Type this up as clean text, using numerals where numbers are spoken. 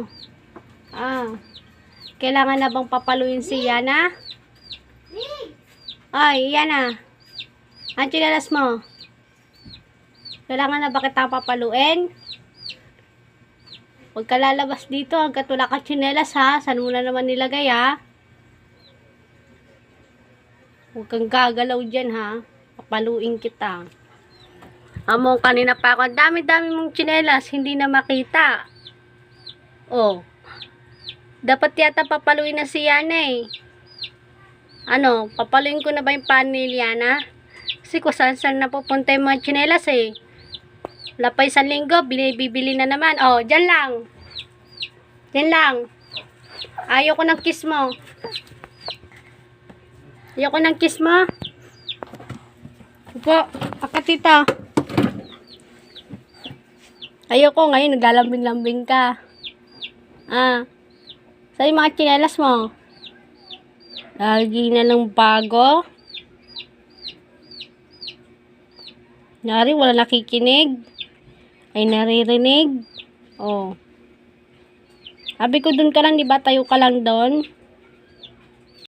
mo? Kailangan na bang papaluin si Yana? Ay, Yana. Ang tsinelas mo? Kailangan na ba kita papaluin? Huwag ka lalabas dito hanggat wala ka tsinelas, ha? Saan mo na naman nilagay, ha? Huwag kang gagalaw dyan, ha? Papaluin kita. Amo, kanina pa ako. Ang dami-dami mong tsinelas, hindi na makita. Oh. Dapat yata papaluin na si Yana, eh. Ano, papaluin ko na ba yung panel, Yana? Kasi kung saan napupunta yung mga tsinelas, eh. Wala pa isang linggo, bibili na naman. Oh, dyan lang. Dyan lang. Ayoko ng kiss mo. Ayoko ng kiss mo. Upo, akatita. Ayoko ngayon, naglalambing-lambing ka. Saan yung mga tsinelas mo? Lagi na lang bago. Nari, wala nakikinig. Ay naririnig. Oh. Sabi ko dun ka lang, di ba? Tayo ka lang doon.